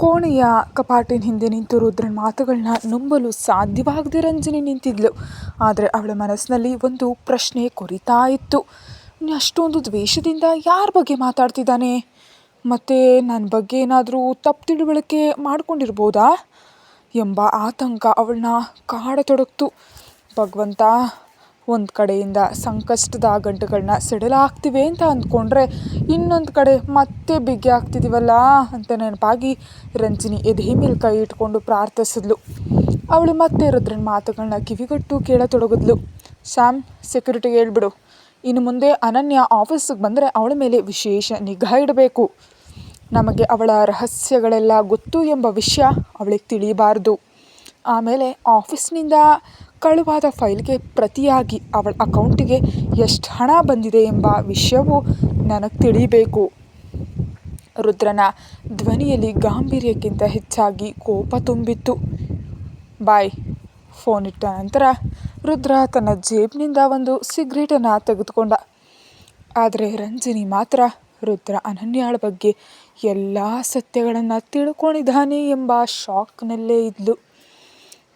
ಕೋಣೆಯ ಕಪಾಟಿನ ಹಿಂದೆ ನಿಂತು ರುದ್ರನ ಮಾತುಗಳನ್ನ ನಂಬಲು ಸಾಧ್ಯವಾಗದೆ ರಂಜನಿ ನಿಂತಿದ್ಲು. ಆದರೆ ಅವಳ ಮನಸ್ಸಿನಲ್ಲಿ ಒಂದು ಪ್ರಶ್ನೆ ಕೊರಿತಾ ಇತ್ತು. ಅಷ್ಟೊಂದು ದ್ವೇಷದಿಂದ ಯಾರ ಬಗ್ಗೆ ಮಾತಾಡ್ತಿದ್ದಾನೆ? ಮತ್ತು ನನ್ನ ಬಗ್ಗೆ ಏನಾದರೂ ತಪ್ಪು ತಿಳುವಳಿಕೆ ಮಾಡ್ಕೊಂಡಿರ್ಬೋದಾ ಎಂಬ ಆತಂಕ ಅವಳನ್ನ ಕಾಡತೊಡಗ್ತು. ಭಗವಂತ, ಒಂದು ಕಡೆಯಿಂದ ಸಂಕಷ್ಟದ ಗಂಟುಗಳನ್ನ ಸಿಡಲಾಗ್ತಿವೆ ಅಂತ ಅಂದ್ಕೊಂಡ್ರೆ ಇನ್ನೊಂದು ಕಡೆ ಮತ್ತೆ ಬಿಗಿ ಆಗ್ತಿದ್ದೀವಲ್ಲ ಅಂತ ನೆನಪಾಗಿ ರಂಜಿನಿ ಎದೆ ಮೇಲೆ ಕೈ ಇಟ್ಕೊಂಡು ಪ್ರಾರ್ಥಿಸಿದ್ಲು. ಅವಳು ಮತ್ತೆ ರುದ್ರನ ಮಾತುಗಳನ್ನ ಕಿವಿಗಟ್ಟು ಕೇಳತೊಡಗಿದ್ಲು. ಶ್ಯಾಮ್, ಸೆಕ್ಯೂರಿಟಿಗೆ ಹೇಳ್ಬಿಡು, ಇನ್ನು ಮುಂದೆ ಅನನ್ಯ ಆಫೀಸಿಗೆ ಬಂದರೆ ಅವಳ ಮೇಲೆ ವಿಶೇಷ ನಿಗಾ ಇಡಬೇಕು. ನಮಗೆ ಅವಳ ರಹಸ್ಯಗಳೆಲ್ಲ ಗೊತ್ತು ಎಂಬ ವಿಷಯ ಅವಳಿಗೆ ತಿಳಿಯಬಾರ್ದು. ಆಮೇಲೆ ಆಫೀಸ್ನಿಂದ ಕಳುವಾದ ಫೈಲ್ಗೆ ಪ್ರತಿಯಾಗಿ ಅವಳ ಅಕೌಂಟಿಗೆ ಎಷ್ಟು ಹಣ ಬಂದಿದೆ ಎಂಬ ವಿಷಯವು ನನಗೆ ತಿಳಿಬೇಕು. ರುದ್ರನ ಧ್ವನಿಯಲ್ಲಿ ಗಾಂಭೀರ್ಯಕ್ಕಿಂತ ಹೆಚ್ಚಾಗಿ ಕೋಪ ತುಂಬಿತ್ತು. ಬಾಯ್. ಫೋನ್ ಇಟ್ಟ ನಂತರ ರುದ್ರ ತನ್ನ ಜೇಬಿನಿಂದ ಒಂದು ಸಿಗರೇಟನ್ನು ತೆಗೆದುಕೊಂಡ. ಆದರೆ ರಂಜಿನಿ ಮಾತ್ರ ರುದ್ರ ಅನನ್ಯಾಳ ಬಗ್ಗೆ ಎಲ್ಲ ಸತ್ಯಗಳನ್ನು ತಿಳ್ಕೊಂಡಿದ್ದಾನೆ ಎಂಬ ಶಾಕ್ನಲ್ಲೇ ಇದ್ಲು.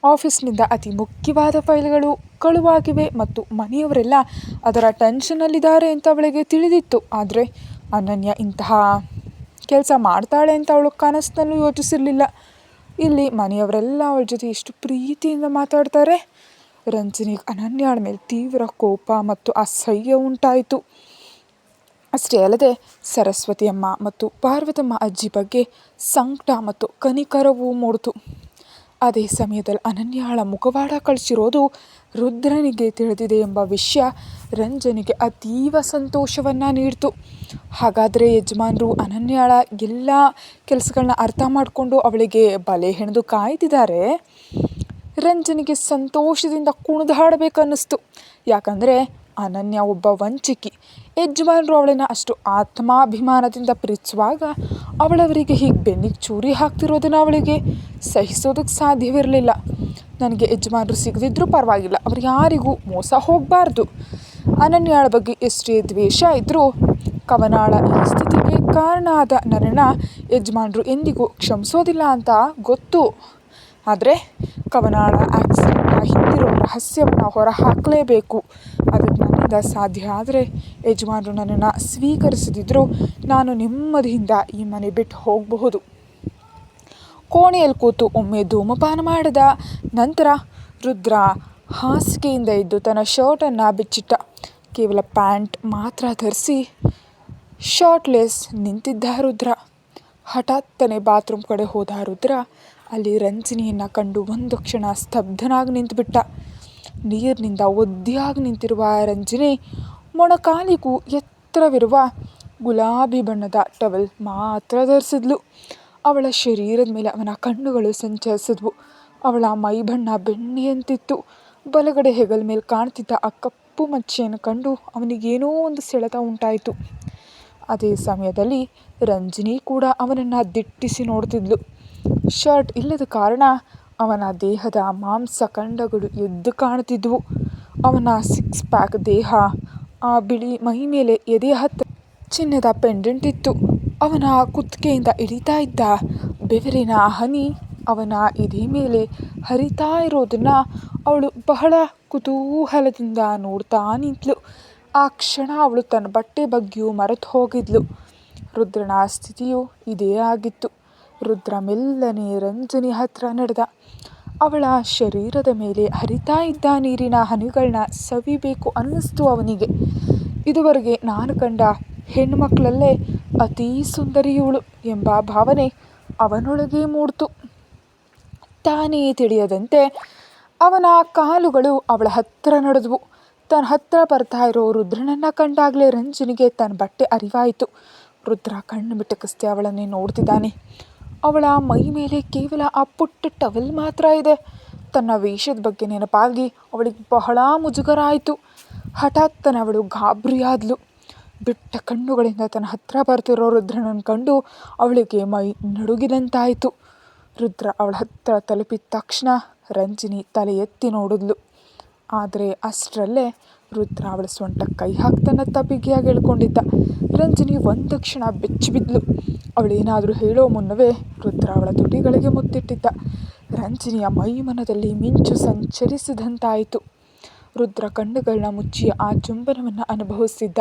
ಆಫೀಸ್ನಿಂದ ಅತಿ ಮುಖ್ಯವಾದ ಫೈಲ್ಗಳು ಕಳುವಾಗಿವೆ ಮತ್ತು ಮನೆಯವರೆಲ್ಲ ಅದರ ಟೆನ್ಷನ್ನಲ್ಲಿದ್ದಾರೆ ಅಂತ ಅವಳಿಗೆ ತಿಳಿದಿತ್ತು. ಆದರೆ ಅನನ್ಯ ಇಂತಹ ಕೆಲಸ ಮಾಡ್ತಾಳೆ ಅಂತ ಅವಳು ಕನಸಿನಲ್ಲೂ ಯೋಚಿಸಿರಲಿಲ್ಲ. ಇಲ್ಲಿ ಮನೆಯವರೆಲ್ಲ ಅವಳ ಜೊತೆ ಎಷ್ಟು ಪ್ರೀತಿಯಿಂದ ಮಾತಾಡ್ತಾರೆ. ರಂಜಿನಿಗೆ ಅನನ್ಯಾಳ ಮೇಲೆ ತೀವ್ರ ಕೋಪ ಮತ್ತು ಅಸಹ್ಯ ಉಂಟಾಯಿತು. ಅಷ್ಟೇ ಅಲ್ಲದೆ ಸರಸ್ವತಿ ಅಮ್ಮ ಮತ್ತು ಪಾರ್ವತಮ್ಮ ಅಜ್ಜಿ ಬಗ್ಗೆ ಸಂಕಟ ಮತ್ತು ಕನಿಕರವೂ ಮೂಡಿತು. ಅದೇ ಸಮಯದಲ್ಲಿ ಅನನ್ಯಾಳ ಮುಖವಾಡ ಕಳಿಸಿರೋದು ರುದ್ರನಿಗೆ ತಿಳಿದಿದೆ ಎಂಬ ವಿಷಯ ರಂಜನಿಗೆ ಅತೀವ ಸಂತೋಷವನ್ನು ನೀಡಿತು. ಹಾಗಾದರೆ ಯಜಮಾನರು ಅನನ್ಯಾಳ ಎಲ್ಲ ಕೆಲಸಗಳನ್ನ ಅರ್ಥ ಮಾಡಿಕೊಂಡು ಅವಳಿಗೆ ಬಲೆ ಹೆಣೆದು ಕಾಯ್ತಿದ್ದಾರೆ. ರಂಜನಿಗೆ ಸಂತೋಷದಿಂದ ಕುಣಿದಾಡಬೇಕನ್ನಿಸ್ತು. ಯಾಕಂದರೆ ಅನನ್ಯ ಒಬ್ಬ ವಂಚಕಿ. ಯಜಮಾನರು ಅವಳನ್ನು ಅಷ್ಟು ಆತ್ಮಾಭಿಮಾನದಿಂದ ಪ್ರೀತಿಸುವಾಗ ಅವಳವರಿಗೆ ಹೀಗೆ ಬೆನ್ನಿಗೆ ಚೂರಿ ಹಾಕ್ತಿರೋದನ್ನು ಅವಳಿಗೆ ಸಹಿಸೋದಕ್ಕೆ ಸಾಧ್ಯವಿರಲಿಲ್ಲ. ನನಗೆ ಯಜಮಾನರು ಸಿಗದಿದ್ದರೂ ಪರವಾಗಿಲ್ಲ, ಅವ್ರು ಯಾರಿಗೂ ಮೋಸ ಹೋಗಬಾರ್ದು. ಅನನ್ಯಾಳ ಬಗ್ಗೆ ಎಷ್ಟೇ ದ್ವೇಷ ಇದ್ದರೂ ಕವನಾಳ ಈ ಸ್ಥಿತಿಗೆ ಕಾರಣ ಆದ ನನ್ನನ್ನು ಯಜಮಾನರು ಎಂದಿಗೂ ಕ್ಷಮಿಸೋದಿಲ್ಲ ಅಂತ ಗೊತ್ತು. ಆದರೆ ಕವನಾಳ ಆಕ್ಸಿಡೆಂಟ್ನ ಹಿಂದಿರೋ ರಹಸ್ಯವನ್ನು ಹೊರಹಾಕಲೇಬೇಕು. ಅದಕ್ಕೆ ನನ್ನಿಂದ ಸಾಧ್ಯ. ಆದರೆ ಯಜಮಾನರು ನನ್ನನ್ನು ಸ್ವೀಕರಿಸದಿದ್ದರೂ ನಾನು ನೆಮ್ಮದಿಯಿಂದ ಈ ಮನೆ ಬಿಟ್ಟು ಹೋಗಬಹುದು. ಕೋಣೆಯಲ್ಲಿ ಕೂತು ಒಮ್ಮೆ ಧೂಮಪಾನ ಮಾಡಿದ ನಂತರ ರುದ್ರ ಹಾಸಿಗೆಯಿಂದ ಎದ್ದು ತನ್ನ ಶರ್ಟನ್ನು ಬಿಚ್ಚಿಟ್ಟ. ಕೇವಲ ಪ್ಯಾಂಟ್ ಮಾತ್ರ ಧರಿಸಿ ಶರ್ಟ್ಲೆಸ್ ನಿಂತಿದ್ದ ರುದ್ರ. ಹಠಾತ್ತನೆ ಬಾತ್ರೂಮ್ ಕಡೆ ಹೋದ ರುದ್ರ ಅಲ್ಲಿ ರಂಜಿನಿಯನ್ನು ಕಂಡು ಒಂದು ಕ್ಷಣ ಸ್ತಬ್ಧನಾಗಿ ನಿಂತುಬಿಟ್ಟ. ನೀರಿನಿಂದ ಒದ್ದೆಯಾಗಿ ನಿಂತಿರುವ ರಂಜಿನಿ ಮೊಣಕಾಲಿಗೂ ಎತ್ತರವಿರುವ ಗುಲಾಬಿ ಬಣ್ಣದ ಟವೆಲ್ ಮಾತ್ರ ಧರಿಸಿದ್ಲು. ಅವಳ ಶರೀರದ ಮೇಲೆ ಅವನ ಕಣ್ಣುಗಳು ಸಂಚರಿಸಿದ್ವು. ಅವಳ ಮೈಬಣ್ಣ ಬೆಣ್ಣೆಯಂತಿತ್ತು. ಬಲಗಡೆ ಹೆಗಲ ಮೇಲೆ ಕಾಣ್ತಿದ್ದ ಆ ಕಪ್ಪು ಮಚ್ಚೆಯನ್ನು ಕಂಡು ಅವನಿಗೇನೋ ಒಂದು ಸೆಳೆತ ಉಂಟಾಯಿತು. ಅದೇ ಸಮಯದಲ್ಲಿ ರಂಜಿನಿ ಕೂಡ ಅವನನ್ನು ದಿಟ್ಟಿಸಿ ನೋಡ್ತಿದ್ಲು. ಶರ್ಟ್ ಇಲ್ಲದ ಕಾರಣ ಅವನ ದೇಹದ ಮಾಂಸಖಂಡಗಳು ಎದ್ದು ಕಾಣುತ್ತಿದ್ವು. ಅವನ ಸಿಕ್ಸ್ ಪ್ಯಾಕ್ ದೇಹ, ಆ ಬಿಳಿ ಮೈ ಮೇಲೆ ಎದೆ ಹತ್ತಿರ ಚಿನ್ನದ ಪೆಂಡೆಂಟ್ ಇತ್ತು. ಅವನ ಕುತ್ತಿಗೆಯಿಂದ ಇಳಿತಾ ಇದ್ದ ಬೆವರಿನ ಹನಿ ಅವನ ಎದೆ ಮೇಲೆ ಹರಿತಾ ಇರೋದನ್ನು ಅವಳು ಬಹಳ ಕುತೂಹಲದಿಂದ ನೋಡ್ತಾ ನಿಂತಳು. ಆ ಕ್ಷಣ ಅವಳು ತನ್ನ ಬಟ್ಟೆ ಬಗ್ಗೆಯೂ ಮರೆತು ಹೋಗಿದ್ಲು. ರುದ್ರನ ಸ್ಥಿತಿಯು ಇದೇ ಆಗಿತ್ತು. ರುದ್ರ ಮೆಲ್ಲನೆ ರಂಜನಿ ಹತ್ರ ನಡೆದ. ಅವಳ ಶರೀರದ ಮೇಲೆ ಹರಿತಾ ಇದ್ದ ನೀರಿನ ಹನಿಗಳನ್ನ ಸವಿಬೇಕು ಅನ್ನಿಸ್ತು ಅವನಿಗೆ. ಇದುವರೆಗೆ ನಾನು ಕಂಡ ಹೆಣ್ಣುಮಕ್ಕಳಲ್ಲೇ ಅತೀ ಸುಂದರಿಯವಳು ಎಂಬ ಭಾವನೆ ಅವನೊಳಗೆ ಮೂಡಿತು. ತಾನೇ ತಿಳಿಯದಂತೆ ಅವನ ಕಾಲುಗಳು ಅವಳ ಹತ್ತಿರ ನಡೆದವು. ತನ್ನ ಹತ್ತಿರ ಬರ್ತಾ ಇರೋ ರುದ್ರನನ್ನು ಕಂಡಾಗಲೇ ರಂಜನಿಗೆ ತನ್ನ ಬಟ್ಟೆ ಅರಿವಾಯಿತು. ರುದ್ರ ಕಣ್ಣು ಮಿಟಕಿಸ್ದೆ ಅವಳನ್ನೇ ನೋಡ್ತಿದ್ದಾನೆ. ಅವಳ ಮೈ ಮೇಲೆ ಕೇವಲ ಆ ಪುಟ್ಟ ಟವೆಲ್ ಮಾತ್ರ ಇದೆ. ತನ್ನ ವೇಷದ ಬಗ್ಗೆ ನೆನಪಾಗಿ ಅವಳಿಗೆ ಬಹಳ ಮುಜುಗರ ಆಯಿತು. ಹಠಾತ್ತನೆ ಅವಳು ಗಾಬರಿಯಾದ್ಲು. ಬಿಟ್ಟ ಕಣ್ಣುಗಳಿಂದ ತನ್ನ ಹತ್ತಿರ ಬರ್ತಿರೋ ರುದ್ರನನ್ನು ಕಂಡು ಅವಳಿಗೆ ಮೈ ನಡುಗಿದಂತಾಯಿತು. ರುದ್ರ ಅವಳ ಹತ್ತಿರ ತಲುಪಿದ ತಕ್ಷಣ ರಂಜಿನಿ ತಲೆ ಎತ್ತಿ ನೋಡಿದ್ಲು. ಆದರೆ ಅಷ್ಟರಲ್ಲೇ ರುದ್ರ ಅವಳ ಸೊಂಟಕ್ಕೆ ಕೈ ಹಾಕ್ತನ್ನತ್ತ ಬಿಗಿಯಾಗಿ ಹೇಳ್ಕೊಂಡಿದ್ದ. ರಂಜನಿ ಒಂದು ಕ್ಷಣ ಬೆಚ್ಚಿಬಿದ್ಲು. ಅವಳೇನಾದರೂ ಹೇಳೋ ಮುನ್ನವೇ ರುದ್ರ ಅವಳ ತುಟಿಗಳಿಗೆ ಮುತ್ತಿಟ್ಟಿದ್ದ. ರಂಜನಿಯ ಮೈಮನದಲ್ಲಿ ಮಿಂಚು ಸಂಚರಿಸಿದಂತಾಯಿತು. ರುದ್ರ ಕಣ್ಣುಗಳನ್ನ ಮುಚ್ಚಿ ಆ ಚುಂಬನವನ್ನು ಅನುಭವಿಸಿದ್ದ.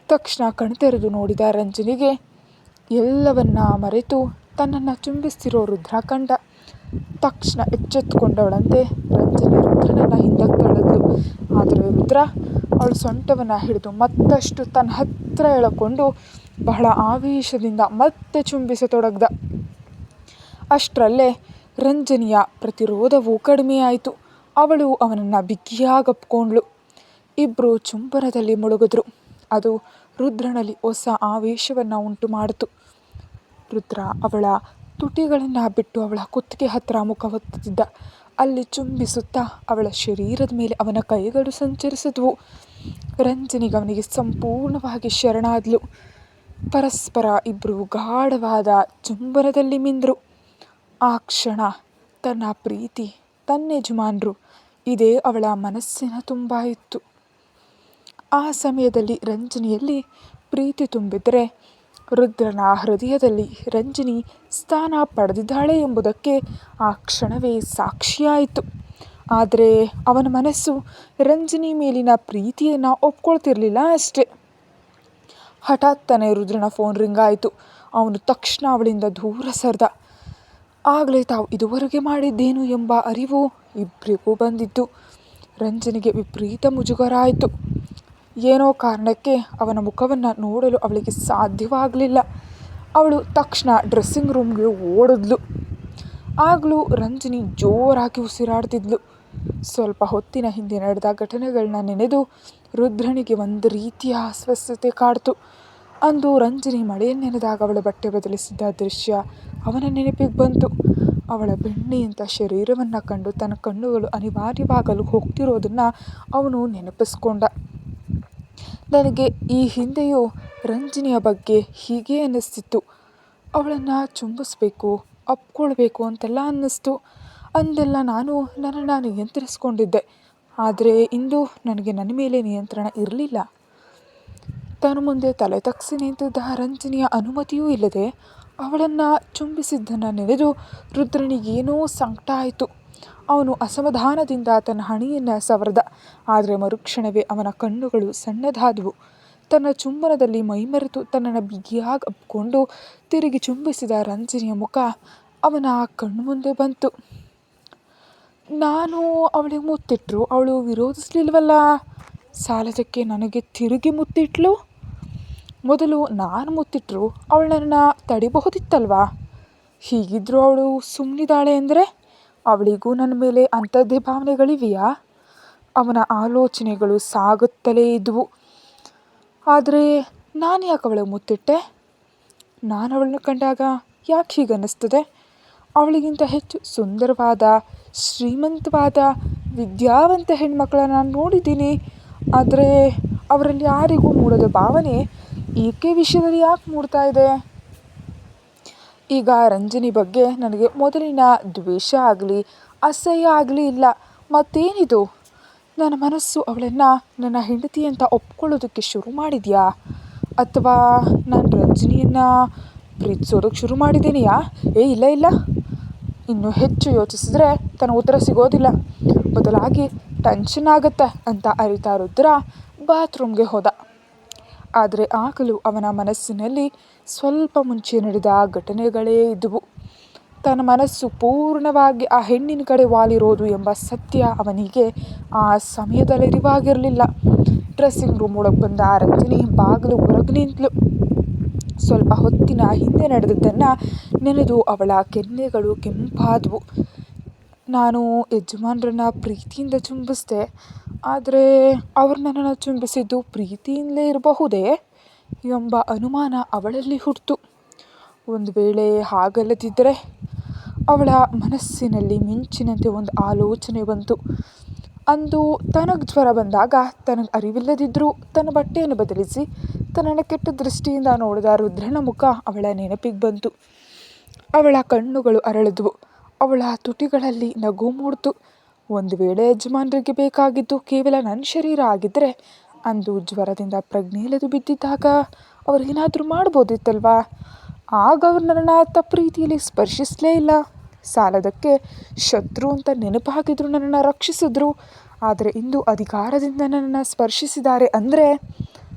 ತಕ್ಷಣ ಕಣ್ತೆರೆದು ನೋಡಿದ ರಂಜನಿಗೆ ಎಲ್ಲವನ್ನ ಮರೆತು ತನ್ನನ್ನು ಚುಂಬಿಸ್ತಿರೋ ರುದ್ರ ಕಂಡ. ತಕ್ಷಣ ಎಚ್ಚೆತ್ತುಕೊಂಡವಳಂತೆ ರಂಜನಿ ರುದ್ರನನ್ನು ಹಿಂದಕ್ಕೆ ತಳ್ಳಿದ್ಲು. ಆದರೆ ರುದ್ರ ಅವಳ ಸೊಂಟವನ್ನು ಹಿಡಿದು ಮತ್ತಷ್ಟು ತನ್ನ ಹತ್ತಿರ ಎಳಕೊಂಡು ಬಹಳ ಆವೇಶದಿಂದ ಮತ್ತೆ ಚುಂಬಿಸತೊಡಗ್ದ. ಅಷ್ಟರಲ್ಲೇ ರಂಜನಿಯ ಪ್ರತಿರೋಧವು ಕಡಿಮೆಯಾಯಿತು. ಅವಳು ಅವನನ್ನು ಬಿಗಿಯಾಗಪ್ಕೊಂಡ್ಳು. ಇಬ್ಬರು ಚುಂಬನದಲ್ಲಿ ಮುಳುಗಿದ್ರು. ಅದು ರುದ್ರನಲ್ಲಿ ಹೊಸ ಆವೇಶವನ್ನು ಉಂಟು ಮಾಡಿತು. ರುದ್ರ ಅವಳ ತುಟಿಗಳನ್ನು ಬಿಟ್ಟು ಅವಳ ಕುತ್ತಿಗೆ ಹತ್ತಿರ ಮುಖ ಒತ್ತುತ್ತಿದ್ದ. ಅಲ್ಲಿ ಚುಂಬಿಸುತ್ತಾ ಅವಳ ಶರೀರದ ಮೇಲೆ ಅವನ ಕೈಗಳು ಸಂಚರಿಸಿದ್ವು. ರಂಜನಿಗೆ ಅವನಿಗೆ ಸಂಪೂರ್ಣವಾಗಿ ಶರಣಾದ್ಲು. ಪರಸ್ಪರ ಇಬ್ಬರು ಗಾಢವಾದ ಚುಂಬನದಲ್ಲಿ ಮಿಂದ್ರು. ಆ ಕ್ಷಣ ತನ್ನ ಪ್ರೀತಿ, ತನ್ನ ಯಜಮಾನರು ಇದೇ ಅವಳ ಮನಸ್ಸಿನ ತುಂಬ ಇತ್ತು. ಆ ಸಮಯದಲ್ಲಿ ರಂಜನಿಯಲ್ಲಿ ಪ್ರೀತಿ ತುಂಬಿದರೆ ರುದ್ರನ ಹೃದಯದಲ್ಲಿ ರಂಜನಿ ಸ್ಥಾನ ಪಡೆದಿದ್ದಾಳೆ ಎಂಬುದಕ್ಕೆ ಆ ಕ್ಷಣವೇ ಸಾಕ್ಷಿಯಾಯಿತು. ಆದರೆ ಅವನ ಮನಸ್ಸು ರಂಜನಿ ಮೇಲಿನ ಪ್ರೀತಿಯನ್ನು ಒಪ್ಕೊಳ್ತಿರ್ಲಿಲ್ಲ ಅಷ್ಟೆ. ಹಠಾತ್ತನೆ ರುದ್ರನ ಫೋನ್ ರಿಂಗ್ ಆಯಿತು. ಅವನು ತಕ್ಷಣ ಅವಳಿಂದ ದೂರ ಸರಿದ. ಆಗಲೇ ತಾವು ಇದುವರೆಗೆ ಮಾಡಿದ್ದೇನು ಎಂಬ ಅರಿವು ಇಬ್ಬರಿಗೂ ಬಂದಿತ್ತು. ರಂಜನಿಗೆ ವಿಪರೀತ ಮುಜುಗರ ಆಯಿತು. ಏನೋ ಕಾರಣಕ್ಕೆ ಅವನ ಮುಖವನ್ನು ನೋಡಲು ಅವಳಿಗೆ ಸಾಧ್ಯವಾಗಲಿಲ್ಲ. ಅವಳು ತಕ್ಷಣ ಡ್ರೆಸ್ಸಿಂಗ್ ರೂಮ್ಗೆ ಓಡಿದ್ಲು. ಆಗಲೂ ರಂಜನಿ ಜೋರಾಗಿ ಉಸಿರಾಡ್ತಿದ್ಲು. ಸ್ವಲ್ಪ ಹೊತ್ತಿನ ಹಿಂದೆ ನಡೆದ ಘಟನೆಗಳನ್ನ ನೆನೆದು ರುದ್ರನಿಗೆ ಒಂದು ರೀತಿಯ ಅಸ್ವಸ್ಥತೆ ಕಾಡ್ತು. ಅಂದು ರಂಜನಿ ಮಳೆಯಲ್ಲಿ ನೆನೆದಾಗ ಅವಳ ಬಟ್ಟೆ ಬದಲಿಸಿದ್ದ ದೃಶ್ಯ ಅವನ ನೆನಪಿಗೆ ಬಂತು. ಅವಳ ಬೆಣ್ಣೆಯಂಥ ಶರೀರವನ್ನು ಕಂಡು ತನ್ನ ಕಣ್ಣುಗಳು ಅನಿವಾರ್ಯವಾಗಲು ಹೋಗ್ತಿರೋದನ್ನು ಅವನು ನೆನಪಿಸ್ಕೊಂಡ. ನನಗೆ ಈ ಹಿಂದೆಯೂ ರಂಜನಿಯ ಬಗ್ಗೆ ಹೀಗೆ ಅನ್ನಿಸ್ತಿತ್ತು. ಅವಳನ್ನು ಚುಂಬಿಸ್ಬೇಕು, ಅಪ್ಕೊಳ್ಬೇಕು ಅಂತೆಲ್ಲ ಅನ್ನಿಸ್ತು. ಅಂದೆಲ್ಲ ನಾನು ನನ್ನನ್ನು ನಿಯಂತ್ರಿಸ್ಕೊಂಡಿದ್ದೆ. ಆದರೆ ಇಂದು ನನಗೆ ನನ್ನ ಮೇಲೆ ನಿಯಂತ್ರಣ ಇರಲಿಲ್ಲ. ತನ್ನ ಮುಂದೆ ತಲೆ ತಗ್ಗಿಸಿ ನಿಂತಿದ್ದ ರಂಜನಿಯ ಅನುಮತಿಯೂ ಇಲ್ಲದೆ ಅವಳನ್ನು ಚುಂಬಿಸಿದ್ದನ್ನು ನೆನೆದು ರುದ್ರನಿಗೇನೋ ಸಂಕಟ ಆಯಿತು. ಅವನು ಅಸಮಾಧಾನದಿಂದ ತನ್ನ ಹಣೆಯನ್ನು ಸವರಿದ. ಆದರೆ ಮರುಕ್ಷಣವೇ ಅವನ ಕಣ್ಣುಗಳು ಸಣ್ಣದಾದವು. ತನ್ನ ಚುಂಬನದಲ್ಲಿ ಮೈಮರೆತು ತನ್ನನ್ನು ಬಿಗಿಯಾಗಿ ಅಪ್ಪಿಕೊಂಡು ತಿರುಗಿ ಚುಂಬಿಸಿದ ರಂಜನಿಯ ಮುಖ ಅವನ ಕಣ್ಮುಂದೆ ಬಂತು. ನಾನು ಅವಳಿಗೆ ಮುತ್ತಿಟ್ಟರು ಅವಳು ವಿರೋಧಿಸಲಿಲ್ವಲ್ಲ, ಸಾಲದಕ್ಕೆ ನನಗೆ ತಿರುಗಿ ಮುತ್ತಿಟ್ಲು. ಮೊದಲು ನಾನು ಮುತ್ತಿಟ್ಟರು ಅವಳು ನನ್ನನ್ನು ತಡಿಬಹುದಿತ್ತಲ್ವಾ. ಹೀಗಿದ್ದರೂ ಅವಳು ಸುಮ್ಮನಿದ್ದಾಳೆ ಅಂದರೆ ಅವಳಿಗೂ ನನ್ನ ಮೇಲೆ ಅಂಥದ್ದೇ ಭಾವನೆಗಳಿವೆಯಾ? ಅವನ ಆಲೋಚನೆಗಳು ಸಾಗುತ್ತಲೇ ಇದ್ದವು. ಆದರೆ ನಾನು ಯಾಕೆ ಅವಳಿಗೆ ಮುತ್ತಿಟ್ಟೆ? ನಾನು ಅವಳನ್ನ ಕಂಡಾಗ ಯಾಕೆ ಹೀಗೆ ಅನ್ನಿಸ್ತದೆ? ಅವಳಿಗಿಂತ ಹೆಚ್ಚು ಸುಂದರವಾದ, ಶ್ರೀಮಂತವಾದ, ವಿದ್ಯಾವಂತ ಹೆಣ್ಮಕ್ಳನ್ನ ನಾನು ನೋಡಿದ್ದೀನಿ. ಆದರೆ ಅವರಲ್ಲಿ ಯಾರಿಗೂ ಮೂಡದ ಭಾವನೆ ಈಕೆ ವಿಷಯದಲ್ಲಿ ಯಾಕೆ ಮೂಡ್ತಾ ಇದೆ? ಈಗ ರಂಜನಿ ಬಗ್ಗೆ ನನಗೆ ಮೊದಲಿನ ದ್ವೇಷ ಆಗಲಿ ಅಸಹ್ಯ ಆಗಲಿ ಇಲ್ಲ. ಮತ್ತೇನಿದು? ನನ್ನ ಮನಸ್ಸು ಅವಳನ್ನು ನನ್ನ ಹೆಂಡತಿ ಅಂತ ಒಪ್ಕೊಳ್ಳೋದಕ್ಕೆ ಶುರು ಮಾಡಿದೆಯಾ? ಅಥವಾ ನಾನು ರಂಜನಿಯನ್ನು ಪ್ರೀತಿಸೋದಕ್ಕೆ ಶುರು ಮಾಡಿದ್ದೀನಿಯಾ? ಇಲ್ಲ ಇಲ್ಲ, ಇನ್ನೂ ಹೆಚ್ಚು ಯೋಚಿಸಿದ್ರೆ ತನ್ನ ಉತ್ತರ ಸಿಗೋದಿಲ್ಲ. ಬದಲಾಗಿ ಟೆನ್ಷನ್ ಆಗುತ್ತೆ ಅಂತ ಅರಿತ ರುದ್ರ ಬಾತ್ರೂಮ್ಗೆ ಹೋದ. ಆದರೆ ಆಗಲೂ ಅವನ ಮನಸ್ಸಿನಲ್ಲಿ ಸ್ವಲ್ಪ ಮುಂಚೆ ನಡೆದ ಘಟನೆಗಳೇ ಇದ್ದವು. ತನ್ನ ಮನಸ್ಸು ಪೂರ್ಣವಾಗಿ ಆ ಹೆಣ್ಣಿನ ಕಡೆ ವಾಲಿರೋದು ಎಂಬ ಸತ್ಯ ಅವನಿಗೆ ಆ ಸಮಯದಲ್ಲಿ ಅರಿವಾಗಿರಲಿಲ್ಲ. ಡ್ರೆಸ್ಸಿಂಗ್ ರೂಮ್ ಒಳಗೆ ಬಂದ ರಂಜನಿ ಬಾಗಿಲು ಹೊರಗೆ ನಿಂತಳು. ಸ್ವಲ್ಪ ಹೊತ್ತಿನ ಹಿಂದೆ ನಡೆದದ್ದನ್ನು ನೆನೆದು ಅವಳ ಕೆನ್ನೆಗಳು ಕೆಂಪಾದವು. ನಾನು ಯಜಮಾನ್ರನ್ನ ಪ್ರೀತಿಯಿಂದ ಚುಂಬಿಸಿದೆ, ಆದರೆ ಅವ್ರು ನನ್ನನ್ನು ಚುಂಬಿಸಿದ್ದು ಪ್ರೀತಿಯಿಂದಲೇ ಇರಬಹುದೇ ಎಂಬ ಅನುಮಾನ ಅವಳಲ್ಲಿ ಹುಟ್ಟಿತು. ಒಂದು ವೇಳೆ ಹಾಗಲ್ಲದಿದ್ದರೆ? ಅವಳ ಮನಸ್ಸಿನಲ್ಲಿ ಮಿಂಚಿನಂತೆ ಒಂದು ಆಲೋಚನೆ ಬಂತು. ಅಂದು ತನಗೆ ಜ್ವರ ಬಂದಾಗ ತನಗೆ ಅರಿವಿಲ್ಲದಿದ್ದರೂ ತನ್ನ ಬಟ್ಟೆಯನ್ನು ಬದಲಿಸಿ ತನ್ನನ್ನು ಕೆಟ್ಟ ದೃಷ್ಟಿಯಿಂದ ನೋಡಿದ ರುದ್ರನ ಮುಖ ಅವಳ ನೆನಪಿಗೆ ಬಂತು. ಅವಳ ಕಣ್ಣುಗಳು ಅರಳಿದ್ವು. ಅವಳ ತುಟಿಗಳಲ್ಲಿ ನಗು ಮೂಡಿತು. ಒಂದು ವೇಳೆ ಯಜಮಾನರಿಗೆ ಬೇಕಾಗಿದ್ದು ಕೇವಲ ನನ್ನ ಶರೀರ ಆಗಿದ್ದರೆ ಅಂದು ಜ್ವರದಿಂದ ಪ್ರಜ್ಞೆಯಿಲ್ಲದು ಬಿದ್ದಿದ್ದಾಗ ಅವ್ರು ಏನಾದರೂ ಮಾಡ್ಬೋದಿತ್ತಲ್ವಾ? ಆಗ ಅವ್ರು ನನ್ನನ್ನು ತಪ್ಪು ರೀತಿಯಲ್ಲಿ ಸ್ಪರ್ಶಿಸಲೇ ಇಲ್ಲ. ಸಾಲದಕ್ಕೆ ಶತ್ರು ಅಂತ ನೆನಪಾಗಿದ್ರು ನನ್ನನ್ನು ರಕ್ಷಿಸಿದ್ರು. ಆದರೆ ಇಂದು ಅಧಿಕಾರದಿಂದ ನನ್ನನ್ನು ಸ್ಪರ್ಶಿಸಿದ್ದಾರೆ ಅಂದರೆ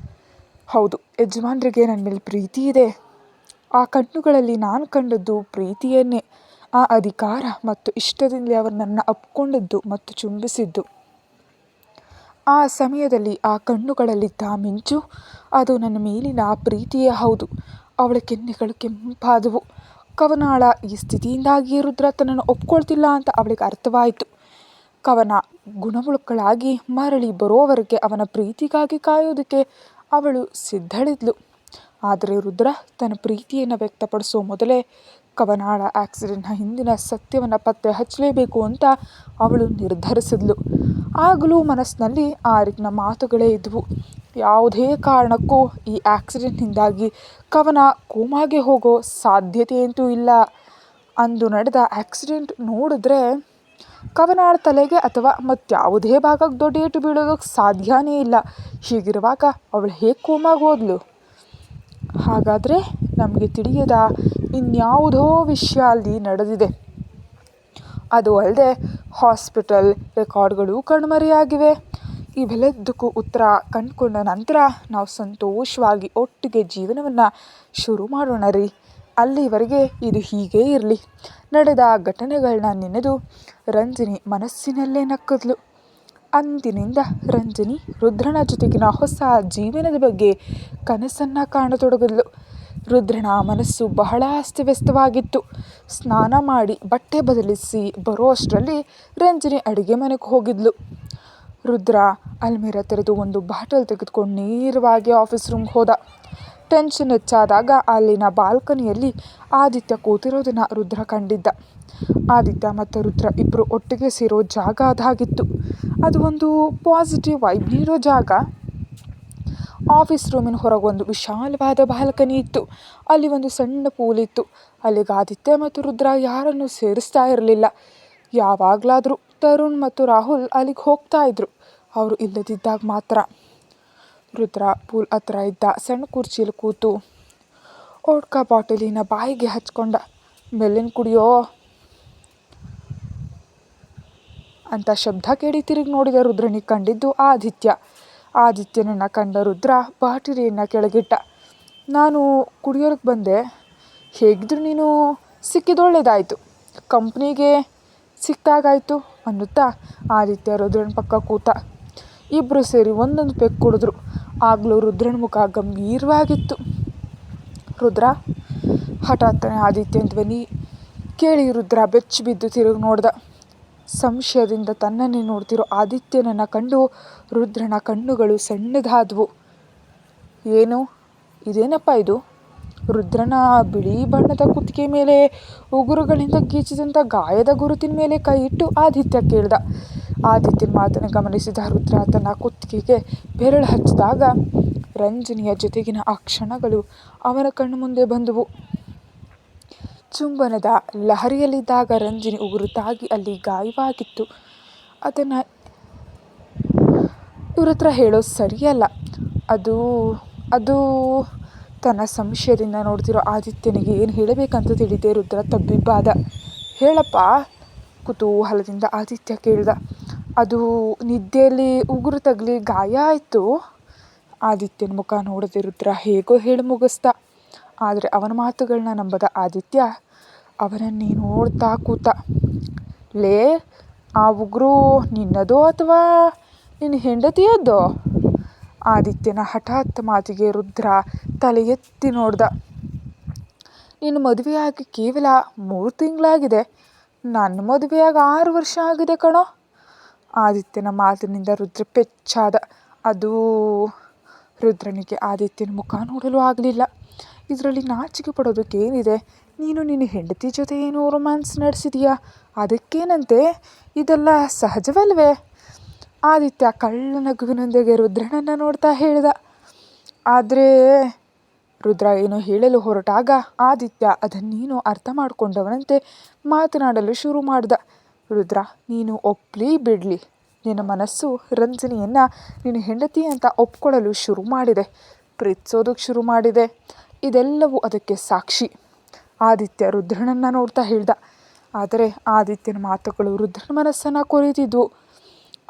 ಹೌದು, ಯಜಮಾನರಿಗೆ ನನ್ನ ಮೇಲೆ ಪ್ರೀತಿ ಇದೆ. ಆ ಕಣ್ಣುಗಳಲ್ಲಿ ನಾನು ಕಂಡದ್ದು ಪ್ರೀತಿಯನ್ನೇ. ಆ ಅಧಿಕಾರ ಮತ್ತು ಇಷ್ಟದಿಂದಲೇ ಅವರು ನನ್ನ ಅಪ್ಪಿಕೊಂಡಿದ್ದು ಮತ್ತು ಚುಂಬಿಸಿದ್ದು. ಆ ಸಮಯದಲ್ಲಿ ಆ ಕಣ್ಣುಗಳಲ್ಲಿದ್ದ ಮಿಂಚು ಅದು ನನ್ನ ಮೇಲಿನ ಪ್ರೀತಿಯೇ ಹೌದು. ಅವಳ ಕೆನ್ನೆಗಳು ಕೆಂಪಾದವು. ಕವನಾಳ ಈ ಸ್ಥಿತಿಯಿಂದಾಗಿ ರುದ್ರ ತನ್ನನ್ನು ಒಪ್ಕೊಳ್ತಿಲ್ಲ ಅಂತ ಅವಳಿಗೆ ಅರ್ಥವಾಯಿತು. ಕವನ ಗುಣಮುಳುಕಳಾಗಿ ಮರಳಿ ಬರೋವರೆಗೆ ಅವನ ಪ್ರೀತಿಗಾಗಿ ಕಾಯೋದಕ್ಕೆ ಅವಳು ಸಿದ್ಧಳಿದ್ಲು. ಆದರೆ ರುದ್ರ ತನ್ನ ಪ್ರೀತಿಯನ್ನು ವ್ಯಕ್ತಪಡಿಸೋ ಮೊದಲೇ ಕವನಾಳ ಆಕ್ಸಿಡೆಂಟ್ನ ಹಿಂದಿನ ಸತ್ಯವನ್ನು ಪತ್ತೆ ಹಚ್ಚಲೇಬೇಕು ಅಂತ ಅವಳು ನಿರ್ಧರಿಸಿದ್ಲು. ಆಗಲೂ ಮನಸ್ಸಿನಲ್ಲಿ ಆರಿಗ್ನ ಮಾತುಗಳೇ ಇದ್ವು. ಯಾವುದೇ ಕಾರಣಕ್ಕೂ ಈ ಆಕ್ಸಿಡೆಂಟ್ನಿಂದಾಗಿ ಕವನ ಕೋಮಾಗೆ ಹೋಗೋ ಸಾಧ್ಯತೆಯಂತೂ ಇಲ್ಲ. ಅಂದು ನಡೆದ ಆಕ್ಸಿಡೆಂಟ್ ನೋಡಿದ್ರೆ ಕವನಾಳ ತಲೆಗೆ ಅಥವಾ ಮತ್ಯಾವುದೇ ಭಾಗಕ್ಕೆ ದೊಡ್ಡ ಏಟು ಬೀಳೋದಕ್ಕೆ ಸಾಧ್ಯನೇ ಇಲ್ಲ. ಹೀಗಿರುವಾಗ ಅವಳು ಹೇಗೆ ಕೋಮಾಗೆ ಹೋದ್ಲು? ಹಾಗಾದರೆ ನಮಗೆ ತಿಳಿಯದ ಇನ್ಯಾವುದೋ ವಿಷಯ ಅಲ್ಲಿ ನಡೆದಿದೆ. ಅದು ಅಲ್ಲದೆ ಹಾಸ್ಪಿಟಲ್ ರೆಕಾರ್ಡ್ಗಳು ಕಣ್ಮರೆಯಾಗಿವೆ. ಇವೆಲ್ಲದಕ್ಕೂ ಉತ್ತರ ಕಂಡುಕೊಂಡ ನಂತರ ನಾವು ಸಂತೋಷವಾಗಿ ಒಟ್ಟಿಗೆ ಜೀವನವನ್ನು ಶುರು ಮಾಡೋಣ ರೀ. ಅಲ್ಲಿವರೆಗೆ ಇದು ಹೀಗೇ ಇರಲಿ. ನಡೆದ ಘಟನೆಗಳನ್ನ ನೆನೆದು ರಂಜನಿ ಮನಸ್ಸಿನಲ್ಲೇ ನಕ್ಕದ್ಲು. ಅಂದಿನಿಂದ ರಂಜನಿ ರುದ್ರನ ಜೊತೆಗಿನ ಹೊಸ ಜೀವನದ ಬಗ್ಗೆ ಕನಸನ್ನು ಕಾಣತೊಡಗಿದ್ಲು. ರುದ್ರನ ಮನಸ್ಸು ಬಹಳ ಅಸ್ತವ್ಯಸ್ತವಾಗಿತ್ತು. ಸ್ನಾನ ಮಾಡಿ ಬಟ್ಟೆ ಬದಲಿಸಿ ಬರೋ ಅಷ್ಟರಲ್ಲಿ ರಂಜನಿ ಅಡುಗೆ ಮನೆಗೆ ಹೋಗಿದ್ಲು. ರುದ್ರ ಅಲ್ಮೇರ ತೆರೆದು ಒಂದು ಬಾಟಲ್ ತೆಗೆದುಕೊಂಡು ನೇರವಾಗಿ ಆಫೀಸ್ ರೂಮ್ಗೆ ಹೋದ. ಟೆನ್ಷನ್ ಹೆಚ್ಚಾದಾಗ ಅಲ್ಲಿನ ಬಾಲ್ಕನಿಯಲ್ಲಿ ಆದಿತ್ಯ ಕೂತಿರೋದನ್ನು ರುದ್ರ ಕಂಡಿದ್ದ. ಆದಿತ್ಯ ಮತ್ತು ರುದ್ರ ಇಬ್ಬರು ಒಟ್ಟಿಗೆ ಸೇರೋ ಜಾಗ ಅದಾಗಿತ್ತು. ಅದು ಒಂದು ಪಾಸಿಟಿವ್ ವೈಬ್ ನೀಡೋ ಜಾಗ. ಆಫೀಸ್ ರೂಮಿನ ಹೊರಗೆ ಒಂದು ವಿಶಾಲವಾದ ಬಾಲ್ಕನಿ ಇತ್ತು. ಅಲ್ಲಿ ಒಂದು ಸಣ್ಣ ಪೂಲ್ ಇತ್ತು. ಅಲ್ಲಿಗೆ ಆದಿತ್ಯ ಮತ್ತು ರುದ್ರ ಯಾರನ್ನು ಸೇರಿಸ್ತಾ ಇರಲಿಲ್ಲ. ಯಾವಾಗಲಾದರೂ ತರುಣ್ ಮತ್ತು ರಾಹುಲ್ ಅಲ್ಲಿಗೆ ಹೋಗ್ತಾ ಇದ್ರು. ಅವರು ಇಲ್ಲದಿದ್ದಾಗ ಮಾತ್ರ. ರುದ್ರ ಪೂಲ್ ಹತ್ರ ಇದ್ದ ಸಣ್ಣ ಕುರ್ಚಿಯಲ್ಲಿ ಕೂತು ಓಡ್ಕಾ ಬಾಟಲಿನ ಬಾಯಿಗೆ ಹಚ್ಕೊಂಡ. ಮೆಲ್ಲಿನ ಕುಡಿಯೋ ಅಂತ ಶಬ್ದ ಕೇಳಿ ತಿರುಗಿ ನೋಡಿದ ರುದ್ರನಿಗೆ ಕಂಡಿದ್ದು ಆದಿತ್ಯ. ಆದಿತ್ಯನನ್ನು ಕಂಡ ರುದ್ರ ಬಾಟಲಿಯನ್ನು ಕೆಳಗಿಟ್ಟ. ನಾನು ಕುಡಿಯೋಕ್ಕೆ ಬಂದೆ. ಹೇಗಿದ್ರು ನೀನು ಸಿಕ್ಕಿದೊಳ್ಳೇದಾಯಿತು, ಕಂಪ್ನಿಗೆ ಸಿಕ್ಕಾಗಾಯಿತು ಅನ್ನುತ್ತಾ ಆದಿತ್ಯ ರುದ್ರನ ಪಕ್ಕ ಕೂತ. ಇಬ್ಬರು ಸೇರಿ ಒಂದೊಂದು ಪೆಗ್ ಕುಡಿದ್ರು. ಆಗಲೂ ರುದ್ರನ ಮುಖ ಗಂಭೀರವಾಗಿತ್ತು. ರುದ್ರ, ಹಠಾತ್ತನೆ ಆದಿತ್ಯನ ಧ್ವನಿ ಕೇಳಿ ರುದ್ರ ಬೆಚ್ಚಿ ಬಿದ್ದು ತಿರುಗಿ ನೋಡ್ದ. ಸಂಶಯದಿಂದ ತನ್ನನ್ನೇ ನೋಡ್ತಿರೋ ಆದಿತ್ಯನನ್ನು ಕಂಡು ರುದ್ರನ ಕಣ್ಣುಗಳು ಸಣ್ಣದಾದವು. ಏನು ಇದೇನಪ್ಪ ಇದು? ರುದ್ರನ ಬಿಳಿ ಬಣ್ಣದ ಕುತ್ತಿಗೆ ಮೇಲೆ ಉಗುರುಗಳಿಂದ ಗೀಚಿದಂಥ ಗಾಯದ ಗುರುತಿನ ಮೇಲೆ ಕೈ ಇಟ್ಟು ಆದಿತ್ಯ ಕೇಳ್ದ. ಆದಿತ್ಯನ ಮಾತನ್ನು ಗಮನಿಸಿದ ರುದ್ರ ತನ್ನ ಕುತ್ತಿಗೆಗೆ ಬೆರಳು ಹಚ್ಚಿದಾಗ ರಂಜನಿಯ ಜೊತೆಗಿನ ಆ ಕ್ಷಣಗಳು ಅವನ ಕಣ್ಣು ಮುಂದೆ ಬಂದವು. ಚುಂಬನದ ಲಹರಿಯಲ್ಲಿದ್ದಾಗ ರಂಜನಿ ಉಗುರು ತಾಗಿ ಅಲ್ಲಿ ಗಾಯವಾಗಿತ್ತು. ಅದನ್ನು ಇವ್ರ ಹತ್ರ ಹೇಳೋದು ಸರಿಯಲ್ಲ. ಅದು ಅದು ತನ್ನ ಸಂಶಯದಿಂದ ನೋಡ್ತಿರೋ ಆದಿತ್ಯನಿಗೆ ಏನು ಹೇಳಬೇಕಂತ ತಿಳಿದೇ ರುದ್ರ ತಬ್ಬಿಬ್ಬಾದ. ಹೇಳಪ್ಪ, ಕುತೂಹಲದಿಂದ ಆದಿತ್ಯ ಕೇಳ್ದ. ಅದು ನಿದ್ದೆಯಲ್ಲಿ ಉಗುರು ತಗಲಿ ಗಾಯ ಆಯಿತು. ಆದಿತ್ಯನ ಮುಖ ನೋಡದೆ ರುದ್ರ ಹೇಗೋ ಹೇಳಿ ಮುಗಿಸ್ದ. ಆದರೆ ಅವನ ಮಾತುಗಳನ್ನ ನಂಬದ ಆದಿತ್ಯ ಅವನನ್ನೇ ನೋಡ್ತಾ ಕೂತ. ಲೇ, ಆ ಉಗುರು ನಿನ್ನದೋ ಅಥವಾ ನಿನ್ನ ಹೆಂಡತಿಯದ್ದೋ? ಆದಿತ್ಯನ ಹಠಾತ್ ಮಾತಿಗೆ ರುದ್ರ ತಲೆ ಎತ್ತಿ ನೋಡ್ದ. ನಿನ್ನ ಮದುವೆಯಾಗಿ ಕೇವಲ 3 ತಿಂಗಳಾಗಿದೆ. ನನ್ನ ಮದುವೆಯಾಗಿ 6 ವರ್ಷ ಆಗಿದೆ ಕಣೋ. ಆದಿತ್ಯನ ಮಾತಿನಿಂದ ರುದ್ರ ಪೆಚ್ಚಾದ. ಅದು ರುದ್ರನಿಗೆ ಆದಿತ್ಯನ ಮುಖ ನೋಡಲು ಆಗಲಿಲ್ಲ. ಇದರಲ್ಲಿ ನಾಚಿಕೆ ಪಡೋದಕ್ಕೇನಿದೆ? ನೀನು ನಿನ್ನ ಹೆಂಡತಿ ಜೊತೆ ಏನೋ ರೊಮ್ಯಾನ್ಸ್ ನಡೆಸಿದೀಯಾ, ಅದಕ್ಕೇನಂತೆ? ಇದೆಲ್ಲ ಸಹಜವಲ್ವೇ? ಆದಿತ್ಯ ಕಳ್ಳ ನಗುವಿನೊಂದಿಗೆ ರುದ್ರನನ್ನು ನೋಡ್ತಾ ಹೇಳ್ದ. ಆದರೆ ರುದ್ರ ಏನೋ ಹೇಳಲು ಹೊರಟಾಗ ಆದಿತ್ಯ ಅದನ್ನೇನೋ ಅರ್ಥ ಮಾಡಿಕೊಂಡವನಂತೆ ಮಾತನಾಡಲು ಶುರು ಮಾಡ್ದ. ರುದ್ರ, ನೀನು ಒಪ್ಪಲಿ ಬಿಡಲಿ, ನಿನ್ನ ಮನಸ್ಸು ರಂಜನಿಯನ್ನು ನಿನ್ನ ಹೆಂಡತಿ ಅಂತ ಒಪ್ಕೊಳ್ಳಲು ಶುರು ಮಾಡಿದೆ, ಪ್ರೀತಿಸೋದಕ್ಕೆ ಶುರು ಮಾಡಿದೆ. ಇದೆಲ್ಲವೂ ಅದಕ್ಕೆ ಸಾಕ್ಷಿ. ಆದಿತ್ಯ ರುದ್ರನನ್ನು ನೋಡ್ತಾ ಹೇಳ್ದ. ಆದರೆ ಆದಿತ್ಯನ ಮಾತುಗಳು ರುದ್ರನ ಮನಸ್ಸನ್ನು ಕೊರೆತಿದ್ವು.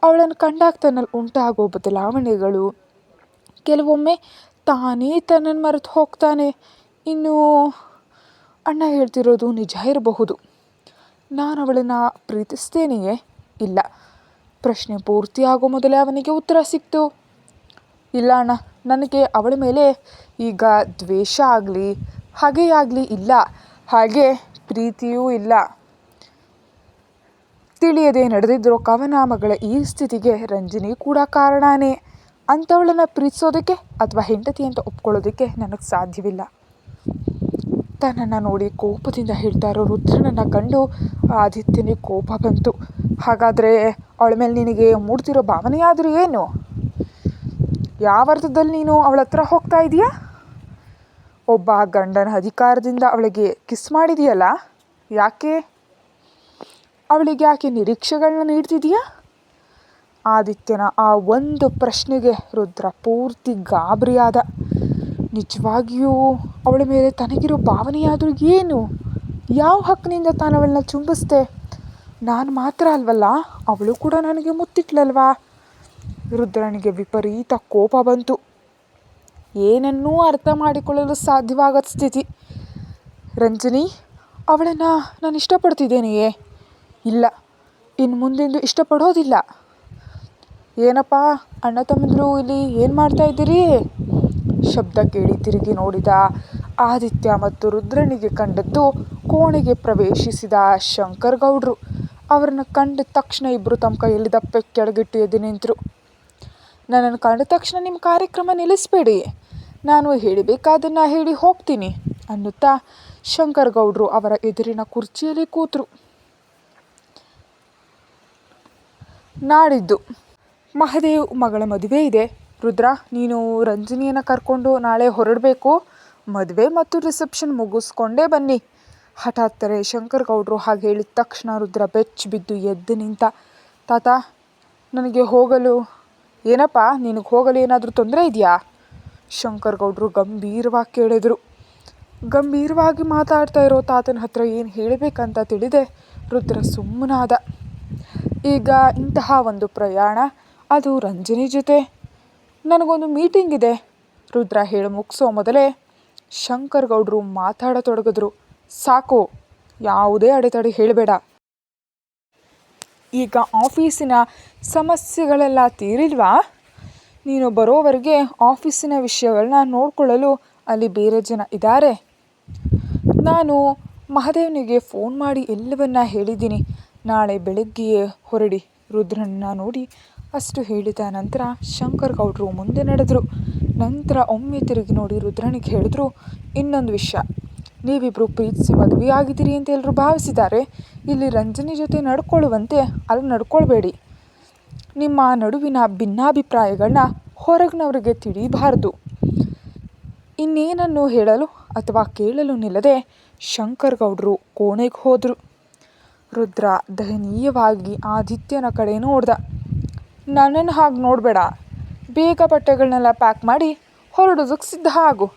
ಅವಳನ್ನು ಕಂಡಾಗ ತನ್ನಲ್ಲಿ ಉಂಟಾಗೋ ಬದಲಾವಣೆಗಳು, ಕೆಲವೊಮ್ಮೆ ತಾನೇ ತನ್ನನ್ನು ಮರೆತು ಹೋಗ್ತಾನೆ. ಇನ್ನು ಅಣ್ಣ ಹೇಳ್ತಿರೋದು ನಿಜ ಇರಬಹುದು. ನಾನು ಅವಳನ್ನು ಪ್ರೀತಿಸ್ತೇನೆಯೇ? ಇಲ್ಲ. ಪ್ರಶ್ನೆ ಪೂರ್ತಿಯಾಗೋ ಮೊದಲೇ ಅವನಿಗೆ ಉತ್ತರ ಸಿಕ್ತು. ಇಲ್ಲ ಅಣ್ಣ, ನನಗೆ ಅವಳ ಮೇಲೆ ಈಗ ದ್ವೇಷ ಆಗಲಿ ಹಾಗೇ ಆಗಲಿ ಇಲ್ಲ, ಹಾಗೆ ಪ್ರೀತಿಯೂ ಇಲ್ಲ. ತಿಳಿಯದೆ ನಡೆದಿದ್ರೋ ಕವನಾಮಗಳ ಈ ಸ್ಥಿತಿಗೆ ರಂಜನಿ ಕೂಡ ಕಾರಣನೇ. ಅಂಥವಳನ್ನು ಪ್ರೀತಿಸೋದಕ್ಕೆ ಅಥವಾ ಹೆಂಡತಿ ಅಂತ ಒಪ್ಕೊಳ್ಳೋದಕ್ಕೆ ನನಗೆ ಸಾಧ್ಯವಿಲ್ಲ. ತನ್ನನ್ನು ನೋಡಿ ಕೋಪದಿಂದ ಹೇಳ್ತಾ ಇರೋ ರುದ್ರನನ್ನು ಕಂಡು ಆದಿತ್ಯನಿಗೆ ಕೋಪ ಬಂತು. ಹಾಗಾದರೆ ಅವಳ ಮೇಲೆ ನಿನಗೆ ಮೂಡ್ತಿರೋ ಭಾವನೆ ಆದರೂ ಏನು? ಯಾವ ಅರ್ಥದಲ್ಲಿ ನೀನು ಅವಳ ಹತ್ರ ಹೋಗ್ತಾ ಇದೀಯಾ? ಒಬ್ಬ ಗಂಡನ ಅಧಿಕಾರದಿಂದ ಅವಳಿಗೆ ಕಿಸ್ ಮಾಡಿದೆಯಲ್ಲ, ಯಾಕೆ? ಅವಳಿಗೆ ಯಾಕೆ ನಿರೀಕ್ಷೆಗಳನ್ನ ನೀಡ್ತಿದೀಯಾ? ಆದಿತ್ಯನ ಆ ಒಂದು ಪ್ರಶ್ನೆಗೆ ರುದ್ರ ಪೂರ್ತಿ ಗಾಬರಿಯಾದ. ನಿಜವಾಗಿಯೂ ಅವಳ ಮೇಲೆ ತನಗಿರೋ ಭಾವನೆಯಾದರೂ ಏನು? ಯಾವ ಹಕ್ಕಿನಿಂದ ತಾನು ಅವಳನ್ನ ಚುಂಬಿಸ್ದೆ? ನಾನು ಮಾತ್ರ ಅಲ್ವಲ್ಲ, ಅವಳು ಕೂಡ ನನಗೆ ಮುತ್ತಿಟ್ಲಲ್ವಾ? ರುದ್ರನಿಗೆ ವಿಪರೀತ ಕೋಪ ಬಂತು. ಏನನ್ನೂ ಅರ್ಥ ಮಾಡಿಕೊಳ್ಳಲು ಸಾಧ್ಯವಾಗದ ಸ್ಥಿತಿ. ರಂಜನಿ, ಅವಳನ್ನು ನಾನು ಇಷ್ಟಪಡ್ತಿದ್ದೇನೆಯೇ? ಇಲ್ಲ, ಇನ್ನು ಮುಂದೆಂದು ಇಷ್ಟಪಡೋದಿಲ್ಲ. ಏನಪ್ಪ ಅಣ್ಣ ತಮ್ಮಂದಿರು ಇಲ್ಲಿ ಏನು ಮಾಡ್ತಾ ಇದ್ದೀರಿ? ಶಬ್ದ ಕೇಳಿ ತಿರುಗಿ ನೋಡಿದ ಆದಿತ್ಯ ಮತ್ತು ರುದ್ರನಿಗೆ ಕಂಡದ್ದು ಕೋಣೆಗೆ ಪ್ರವೇಶಿಸಿದ ಶಂಕರ್ ಗೌಡ್ರು. ಅವರನ್ನು ಕಂಡ ತಕ್ಷಣ ಇಬ್ಬರು ತಮ್ಮ ಕೈಯಲ್ಲಿ ದಪ್ಪೆ ಕೆಳಗಿಟ್ಟು ಎದ್ದು ನಿಂತರು. ನನ್ನನ್ನು ಕಂಡ ತಕ್ಷಣ ನಿಮ್ಮ ಕಾರ್ಯಕ್ರಮ ನಿಲ್ಲಿಸಬೇಡಿ, ನಾನು ಹೇಳಬೇಕಾದನ್ನು ಹೇಳಿ ಹೋಗ್ತೀನಿ ಅನ್ನುತ್ತಾ ಶಂಕರ್ ಗೌಡ್ರು ಅವರ ಎದುರಿನ ಕುರ್ಚಿಯಲ್ಲಿ ಕೂತರು. ನಾಡಿದ್ದು ಮಹದೇವ್ ಮಗಳ ಮದುವೆ ಇದೆ. ರುದ್ರ, ನೀನು ರಂಜನಿಯನ್ನು ಕರ್ಕೊಂಡು ನಾಳೆ ಹೊರಡಬೇಕು. ಮದುವೆ ಮತ್ತು ರಿಸೆಪ್ಷನ್ ಮುಗಿಸ್ಕೊಂಡೇ ಬನ್ನಿ. ಹಠಾತ್ತರೆ ಶಂಕರ್ ಗೌಡ್ರು ಹಾಗೆ ಹೇಳಿದ ತಕ್ಷಣ ರುದ್ರ ಬೆಚ್ಚಿ ಬಿದ್ದು ಎದ್ದು ನಿಂತ. ತಾತ, ನನಗೆ ಹೋಗಲು ಏನಪ್ಪ, ನಿನಗೆ ಹೋಗಲು ಏನಾದರೂ ತೊಂದರೆ ಇದೆಯಾ? ಶಂಕರ್ ಗೌಡ್ರು ಗಂಭೀರವಾಗಿ ಕೇಳಿದರು. ಗಂಭೀರವಾಗಿ ಮಾತಾಡ್ತಾ ಇರೋ ತಾತನ ಹತ್ರ ಏನು ಹೇಳಬೇಕಂತ ತಿಳಿದೆ ರುದ್ರ ಸುಮ್ಮನಾದ. ಈಗ ಇಂತಹ ಒಂದು ಪ್ರಯಾಣ, ಅದು ರಂಜನಿ ಜೊತೆ. ನನಗೊಂದು ಮೀಟಿಂಗ್ ಇದೆ. ರುದ್ರ ಹೇಳಿ ಮುಗಿಸೋ ಮೊದಲೇ ಶಂಕರ್ ಗೌಡ್ರು ಮಾತಾಡತೊಡಗಿದ್ರು. ಸಾಕು, ಯಾವುದೇ ಅಡೆತಡೆ ಹೇಳಬೇಡ. ಈಗ ಆಫೀಸಿನ ಸಮಸ್ಯೆಗಳೆಲ್ಲ ತೀರಿಲ್ವಾ? ನೀನು ಬರೋವರೆಗೆ ಆಫೀಸಿನ ವಿಷಯಗಳನ್ನ ನೋಡ್ಕೊಳ್ಳಲು ಅಲ್ಲಿ ಬೇರೆ ಜನ ಇದ್ದಾರೆ. ನಾನು ಮಹದೇವನಿಗೆ ಫೋನ್ ಮಾಡಿ ಎಲ್ಲವನ್ನ ಹೇಳಿದ್ದೀನಿ. ನಾಳೆ ಬೆಳಗ್ಗೆಯೇ ಹೊರಡಿ. ರುದ್ರನ್ನ ನೋಡಿ ಅಷ್ಟು ಹೇಳಿದ ನಂತರ ಶಂಕರ್ ಗೌಡ್ರು ಮುಂದೆ ನಡೆದರು. ನಂತರ ಒಮ್ಮೆ ತಿರುಗಿ ನೋಡಿ ರುದ್ರನಿಗೆ ಹೇಳಿದ್ರು, ಇನ್ನೊಂದು ವಿಷಯ, ನೀವಿಬ್ಬರು ಪ್ರೀತಿಸಿ ಮದುವೆ ಆಗಿದ್ದೀರಿ ಅಂತ ಎಲ್ಲರೂ ಭಾವಿಸಿದ್ದಾರೆ. ಇಲ್ಲಿ ರಂಜನಿ ಜೊತೆ ನಡ್ಕೊಳ್ಳುವಂತೆ ಅಲ್ಲಿ ನಡ್ಕೊಳ್ಬೇಡಿ. ನಿಮ್ಮ ನಡುವಿನ ಭಿನ್ನಾಭಿಪ್ರಾಯಗಳನ್ನ ಹೊರಗಿನವರಿಗೆ ತಿಳಿಬಾರ್ದು. ಇನ್ನೇನನ್ನು ಹೇಳಲು ಅಥವಾ ಕೇಳಲು ನಿಲ್ಲದೆ ಶಂಕರ್ ಗೌಡ್ರು ಕೋಣೆಗೆ ಹೋದರು. ರುದ್ರ ದಯನೀಯವಾಗಿ ಆದಿತ್ಯನ ಕಡೆ ನೋಡ್ದ. ನನ್ನನ್ನು ಹಾಗೆ ನೋಡಬೇಡ, ಬೇಗ ಬಟ್ಟೆಗಳನ್ನೆಲ್ಲ ಪ್ಯಾಕ್ ಮಾಡಿ ಹೊರಡೋದಕ್ಕೆ ಸಿದ್ಧ ಆಗು.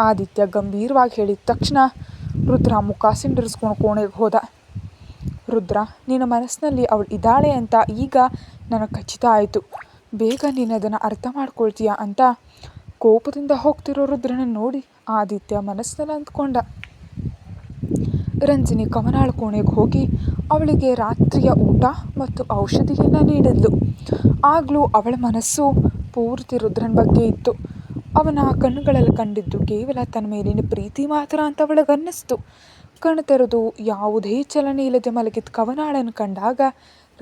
ಆದಿತ್ಯ ಗಂಭೀರವಾಗಿ ಹೇಳಿದ ತಕ್ಷಣ ರುದ್ರ ಮುಖ ಸಿಂಡರಿಸ್ಕೊಂಡು ಕೋಣೆಗೆ ಹೋದ. ರುದ್ರ, ನಿನ್ನ ಮನಸ್ಸಿನಲ್ಲಿ ಅವಳು ಇದ್ದಾಳೆ ಅಂತ ಈಗ ನನಗೆ ಖಚಿತ ಆಯಿತು. ಬೇಗ ನೀನು ಅದನ್ನು ಅರ್ಥ ಮಾಡ್ಕೊಳ್ತೀಯ ಅಂತ ಕೋಪದಿಂದ ಹೋಗ್ತಿರೋ ರುದ್ರನ ನೋಡಿ ಆದಿತ್ಯ ಮನಸ್ಸಿನಲ್ಲಿ ಅಂದ್ಕೊಂಡ. ರಂಜನಿ ಕವನಾಳ ಕೋಣೆಗೆ ಹೋಗಿ ಅವಳಿಗೆ ರಾತ್ರಿಯ ಊಟ ಮತ್ತು ಔಷಧಿಯನ್ನು ನೀಡಿದ್ಲು. ಆಗಲೂ ಅವಳ ಮನಸ್ಸು ಪೂರ್ತಿ ರುದ್ರನ ಬಗ್ಗೆ ಇತ್ತು. ಅವನ ಕಣ್ಣುಗಳಲ್ಲಿ ಕಂಡಿದ್ದು ಕೇವಲ ತನ್ನ ಮೇಲಿನ ಪ್ರೀತಿ ಮಾತ್ರ ಅಂತ ಅವಳಿಗನ್ನಿಸ್ತು. ಕಣ್ಣು ತೆರೆದು ಯಾವುದೇ ಚಲನೆ ಇಲ್ಲದೆ ಮಲಗಿದ ಕವನಾಳನ್ನು ಕಂಡಾಗ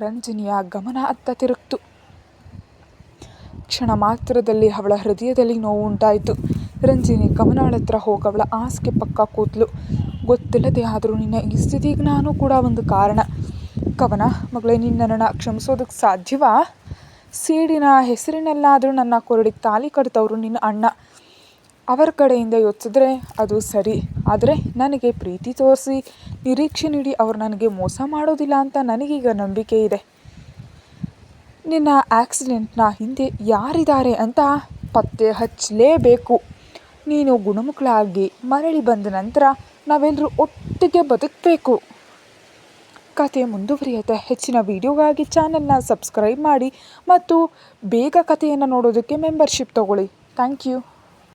ರಂಜನಿಯ ಗಮನ ಅತ್ತ ತಿರುಗ್ತು. ಕ್ಷಣ ಮಾತ್ರದಲ್ಲಿ ಅವಳ ಹೃದಯದಲ್ಲಿ ನೋವು ಉಂಟಾಯಿತು. ರಂಜನಿ ಕವನಾಳ ಹತ್ರ ಹೋಗಿ ಅವಳ ಹಾಸಿಗೆ ಪಕ್ಕ ಕೂತ್ಲು. ಗೊತ್ತಿಲ್ಲದೆ ಆದರೂ ನಿನ್ನ ಈ ಸ್ಥಿತಿಗೆ ನಾನು ಕೂಡ ಒಂದು ಕಾರಣ. ಕವನ ಮಗಳೇ, ನಿನ್ನನ್ನು ಕ್ಷಮಿಸೋದಕ್ಕೆ ಸಾಧ್ಯವಾ? ಸೇಡಿನ ಹೆಸರಿನಲ್ಲಾದರೂ ನನ್ನ ಕೊರಳಿಗೆ ತಾಲಿ ಕಟ್ತವರು ನಿನ್ನ ಅಣ್ಣ. ಅವರ ಕಡೆಯಿಂದ ಯೋಚಿಸಿದ್ರೆ ಅದು ಸರಿ. ಆದರೆ ನನಗೆ ಪ್ರೀತಿ ತೋರಿಸಿ ನಿರೀಕ್ಷೆ ನೀಡಿ ಅವರು ನನಗೆ ಮೋಸ ಮಾಡೋದಿಲ್ಲ ಅಂತ ನನಗೀಗ ನಂಬಿಕೆ ಇದೆ. ನಿನ್ನ ಆಕ್ಸಿಡೆಂಟ್ನ ಹಿಂದೆ ಯಾರಿದ್ದಾರೆ ಅಂತ ಪತ್ತೆ ಹಚ್ಚಲೇಬೇಕು. ನೀನು ಗುಣಮುಖಳಾಗಿ ಮರಳಿ ಬಂದ ನಂತರ ನಾವೆಲ್ಲರೂ ಒಟ್ಟಿಗೆ ಬದುಕಬೇಕು. ಕತೆ ಮುಂದುವರಿಯುತ್ತೆ. ಹೆಚ್ಚಿನ ವಿಡಿಯೋಗಾಗಿ ಚಾನಲ್ನ ಸಬ್ಸ್ಕ್ರೈಬ್ ಮಾಡಿ ಮತ್ತು ಬೇಗ ಕಥೆಯನ್ನು ನೋಡೋದಕ್ಕೆ ಮೆಂಬರ್ಶಿಪ್ ತಗೊಳ್ಳಿ. Thank you.